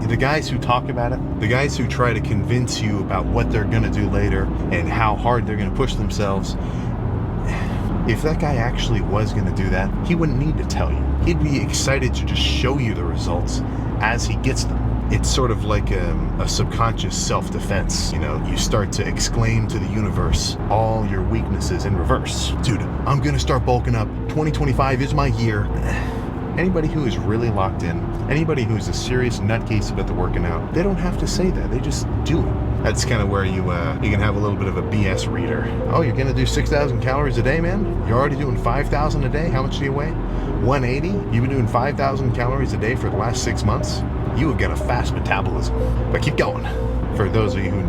the guys who talk about it, the guys who try to convince you about what they're going to do later and how hard they're going to push themselves, if that guy actually was going to do that, he wouldn't need to tell you. He'd be excited to just show you the results as he gets them. It's sort of like a subconscious self-defense. You know, you start to exclaim to the universe all your weaknesses in reverse. Dude, I'm gonna start bulking up. 2025 is my year. Anybody who is really locked in, anybody who is a serious nutcase about the working out, they don't have to say that. They just do it. That's kind of where you can have a little bit of a BS reader. Oh, you're gonna do 6,000 calories a day, man? You're already doing 5,000 a day? How much do you weigh? 180? You've been doing 5,000 calories a day for the last 6 months? You have got a fast metabolism. But keep going. For those of you who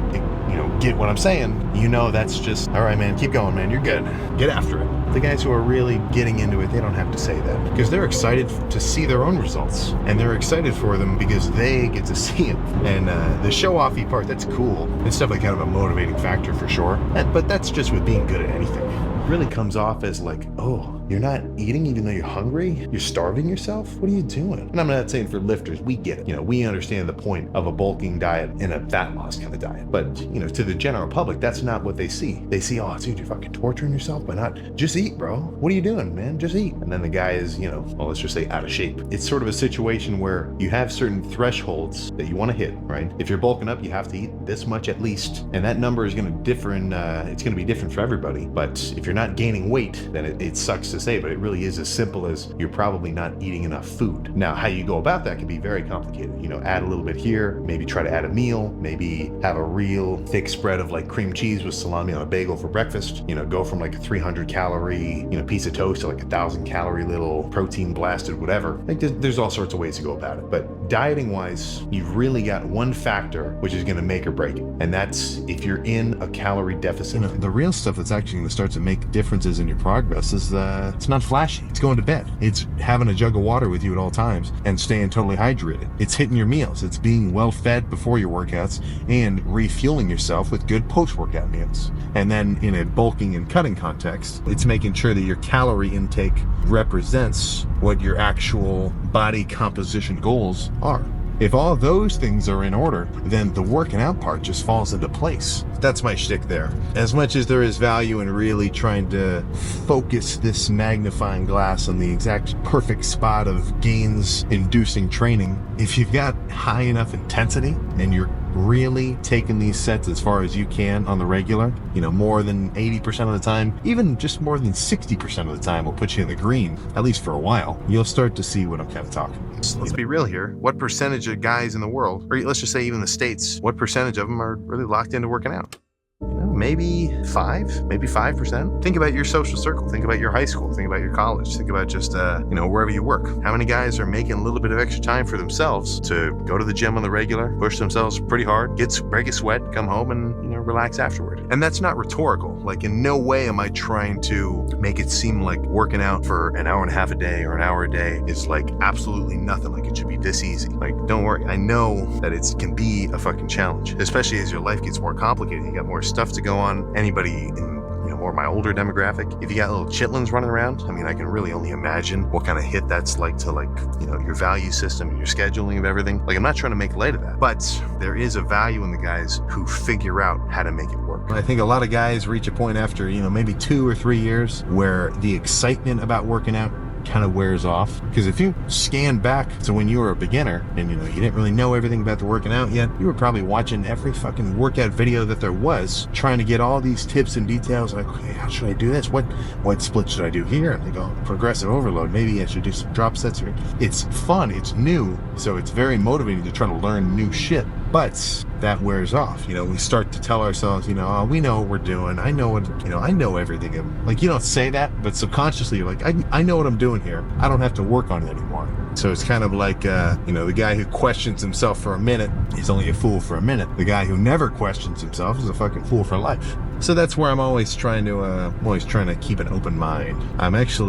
get what I'm saying, that's just, all right, man, keep going, man, you're good. Get after it. The guys who are really getting into it, they don't have to say that because they're excited to see their own results, and they're excited for them because they get to see it. And the show-offy part, that's cool. It's definitely kind of a motivating factor for sure. But that's just with being good at anything. It really comes off as like, oh, you're not eating even though you're hungry? You're starving yourself? What are you doing? And I'm not saying for lifters, we get it. We understand the point of a bulking diet and a fat loss kind of diet. But, to the general public, that's not what they see. They see, oh, dude, you're fucking torturing yourself by not, just eat, bro. What are you doing, man? Just eat. And then the guy is, well, let's just say out of shape. It's sort of a situation where you have certain thresholds that you want to hit, right? If you're bulking up, you have to eat this much at least. And that number is going to differ it's going to be different for everybody. But if you're not gaining weight, then it sucks to say, but it really is as simple as you're probably not eating enough food. Now, how you go about that can be very complicated. Add a little bit here, maybe try to add a meal, maybe have a real thick spread of like cream cheese with salami on a bagel for breakfast. Go from like a 300 calorie, piece of toast to like 1,000 calorie little protein blasted whatever. Like there's all sorts of ways to go about it. But dieting wise, you've really got one factor which is going to make or break it. And that's if you're in a calorie deficit. The real stuff that's actually going to start to make differences in your progress is it's not flashy. It's going to bed. It's having a jug of water with you at all times and staying totally hydrated. It's hitting your meals. It's being well fed before your workouts and refueling yourself with good post-workout meals. And then in a bulking and cutting context, it's making sure that your calorie intake represents what your actual body composition goals are. If all those things are in order, then the working out part just falls into place. That's my shtick there. As much as there is value in really trying to focus this magnifying glass on the exact perfect spot of gains-inducing training, if you've got high enough intensity and you're really taking these sets as far as you can on the regular, more than 80% of the time, even just more than 60% of the time will put you in the green, at least for a while. You'll start to see what I'm kind of talking about. Let's be real here. What percentage of guys in the world, or let's just say even the States, what percentage of them are really locked into working out? Maybe 5%. Think about your social circle. Think about your high school. Think about your college. Think about just, wherever you work. How many guys are making a little bit of extra time for themselves to go to the gym on the regular, push themselves pretty hard, break a sweat, come home and, relax afterward. And that's not rhetorical. Like in no way am I trying to make it seem like working out for an hour and a half a day or an hour a day is like absolutely nothing. Like it should be this easy. Like, don't worry. I know that it can be a fucking challenge, especially as your life gets more complicated. You got more stuff to go on. Anybody in more my older demographic, if you got little chitlins running around, I can really only imagine what kind of hit that's like to your value system and your scheduling of everything. Like I'm not trying to make light of that, but there is a value in the guys who figure out how to make it work. I think a lot of guys reach a point after maybe 2 or 3 years where the excitement about working out kind of wears off. Because if you scan back to when you were a beginner and you didn't really know everything about the working out yet, you were probably watching every fucking workout video that there was, trying to get all these tips and details like, okay, how should I do this? What split should I do here? And they go, progressive overload, maybe I should do some drop sets here. It's fun, it's new, so it's very motivating to try to learn new shit. But that wears off. We start to tell ourselves, oh, we know what we're doing. I know what, I know everything. Like, you don't say that, but subconsciously you're like, I know what I'm doing here. I don't have to work on it anymore. So it's kind of like, the guy who questions himself for a minute is only a fool for a minute. The guy who never questions himself is a fucking fool for life. So that's where I'm always trying to keep an open mind. I feel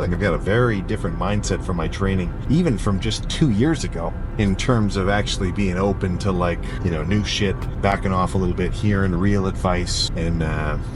like I've got a very different mindset for my training, even from just 2 years ago, in terms of actually being open to new shit, backing off a little bit, hearing real advice, and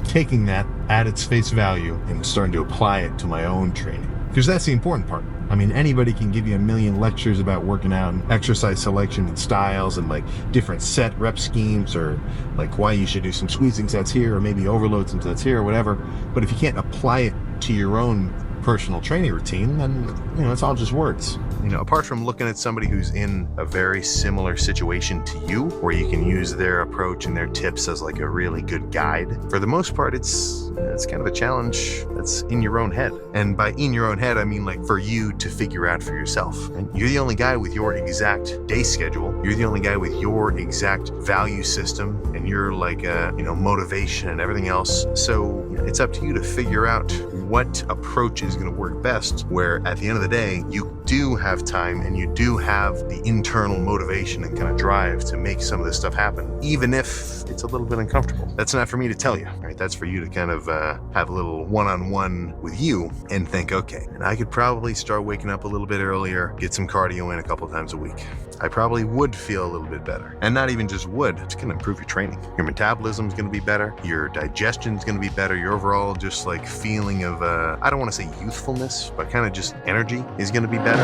taking that at its face value and starting to apply it to my own training. Because that's the important part. I mean, anybody can give you a million lectures about working out and exercise selection and styles and like different set rep schemes, or like why you should do some squeezing sets here or maybe overload some sets here or whatever. But if you can't apply it to your own personal training routine, then, you know, it's all just words. You know, apart from looking at somebody who's in a very similar situation to you, where you can use their approach and their tips as like a really good guide, for the most part, it's kind of a challenge that's in your own head. And by in your own head, I mean like for you to figure out for yourself. And you're the only guy with your exact day schedule. You're the only guy with your exact value system and your like, you know, motivation and everything else. So it's up to you to figure out what approach is going to work best, where at the end of the day, you do have time and you do have the internal motivation and kind of drive to make some of this stuff happen, even if it's a little bit uncomfortable. That's not for me to tell you, right? That's for you to kind of have a little one-on-one with you and think, okay, and I could probably start waking up a little bit earlier, get some cardio in a couple times a week. I probably would feel a little bit better. And not even just would, it's going to improve your training. Your metabolism is going to be better. Your digestion is going to be better. Your overall just like feeling of, I don't want to say youthfulness, but kind of just energy is going to be better.